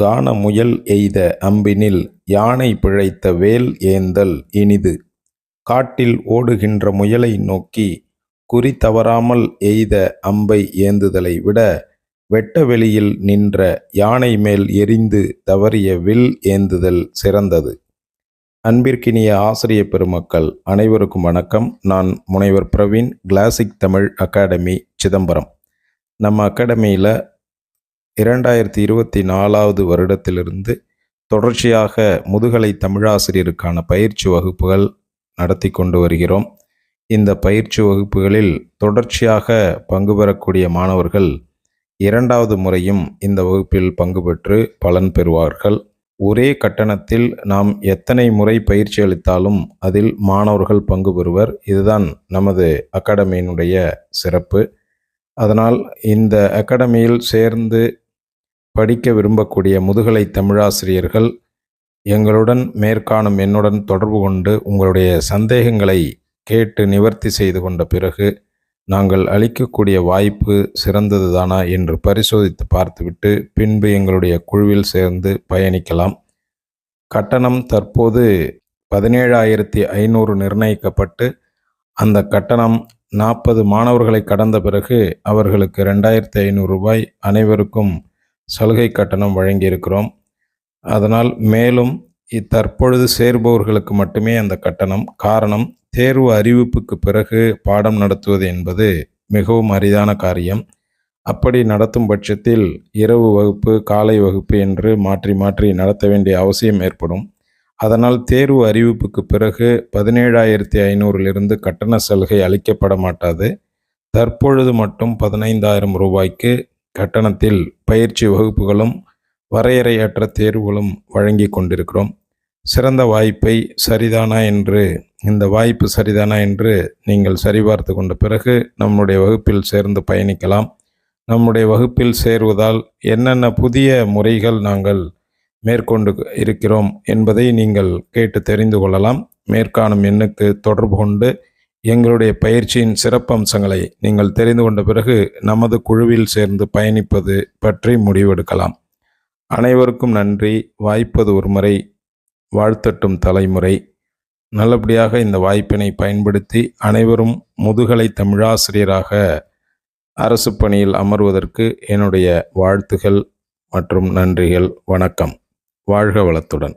கான முயல் எய்த அம்பினில் யானை பிழைத்த வேல் ஏந்தல் இனிது. காட்டில் ஓடுகின்ற முயலை நோக்கி குறி தவறாமல் எய்த அம்பை ஏந்துதலை விட வெட்ட வெளியில் நின்ற யானை மேல் எறிந்து தவறிய வில் ஏந்துதல் சிறந்தது. அன்பிற்கினிய ஆசிரிய பெருமக்கள் அனைவருக்கும் வணக்கம். நான் முனைவர் பிரவீன், கிளாசிக் தமிழ் அகாடமி, சிதம்பரம். நம்ம அகாடமியில் 2024 வருடத்திலிருந்து தொடர்ச்சியாக முதுகலை தமிழாசிரியருக்கான பயிற்சி வகுப்புகள் நடத்தி கொண்டு வருகிறோம். இந்த பயிற்சி வகுப்புகளில் தொடர்ச்சியாக பங்கு பெறக்கூடிய மாணவர்கள் 2வது முறையும் இந்த வகுப்பில் பங்கு பெற்று பலன் பெறுவார்கள். ஒரே கட்டணத்தில் நாம் எத்தனை முறை பயிற்சி அளித்தாலும் அதில் மாணவர்கள் பங்கு பெறுவர். இதுதான் நமது அகாடமியினுடைய சிறப்பு. அதனால் இந்த அகாடமியில் சேர்ந்து படிக்க விரும்பக்கூடிய முதுகலை தமிழாசிரியர்கள் எங்களுடன் மேற்காணும் என்னுடன் தொடர்பு கொண்டு உங்களுடைய சந்தேகங்களை கேட்டு நிவர்த்தி செய்து கொண்ட பிறகு நாங்கள் அளிக்கக்கூடிய வாய்ப்பு சிறந்தது தானா என்று பரிசோதித்து பார்த்துவிட்டு பின்பு எங்களுடைய குழுவில் சேர்ந்து பயணிக்கலாம். கட்டணம் தற்போது 17,500 நிர்ணயிக்கப்பட்டு அந்த கட்டணம் 40 மாணவர்களை கடந்த பிறகு அவர்களுக்கு 2,500 ரூபாய் அனைவருக்கும் சலுகை கட்டணம் வழங்கியிருக்கிறோம். அதனால் மேலும் தற்பொழுது சேருபவர்களுக்கு மட்டுமே அந்த கட்டணம். காரணம், தேர்வு அறிவிப்புக்கு பிறகு பாடம் நடத்துவது என்பது மிகவும் அரிதான காரியம். அப்படி நடத்தும் பட்சத்தில் இரவு வகுப்பு, காலை வகுப்பு என்று மாற்றி மாற்றி நடத்த வேண்டிய அவசியம் ஏற்படும். அதனால் தேர்வு அறிவிப்புக்கு பிறகு 17,500 கட்டண சலுகை அளிக்கப்பட மாட்டாது. தற்பொழுது மட்டும் 15,000 ரூபாய்க்கு கட்டணத்தில் பயிற்சி வகுப்புகளும் வரையறையற்ற தேர்வுகளும் வழங்கி கொண்டிருக்கிறோம். சிறந்த வாய்ப்பை இந்த வாய்ப்பு சரிதானா என்று நீங்கள் சரிபார்த்து கொண்ட பிறகு நம்முடைய வகுப்பில் சேர்ந்து பயணிக்கலாம். நம்முடைய வகுப்பில் சேருவதால் என்னென்ன புதிய முறைகள் நாங்கள் மேற்கொண்டு இருக்கிறோம் என்பதை நீங்கள் கேட்டு தெரிந்து கொள்ளலாம். மேற்காணும் எண்ணுக்கு தொடர்பு கொண்டு எங்களுடைய பயிற்சியின் சிறப்பம்சங்களை நீங்கள் தெரிந்து கொண்ட பிறகு நமது குழுவில் சேர்ந்து பயணிப்பது பற்றி முடிவெடுக்கலாம். அனைவருக்கும் நன்றி. வாய்ப்பது ஒரு முறை, வாழ்த்தட்டும் தலைமுறை. நல்லபடியாக இந்த வாய்ப்பினை பயன்படுத்தி அனைவரும் முதுகலை தமிழாசிரியராக அரசு பணியில் அமர்வதற்கு என்னுடைய வாழ்த்துகள் மற்றும் நன்றிகள். வணக்கம். வாழ்க வளத்துடன்.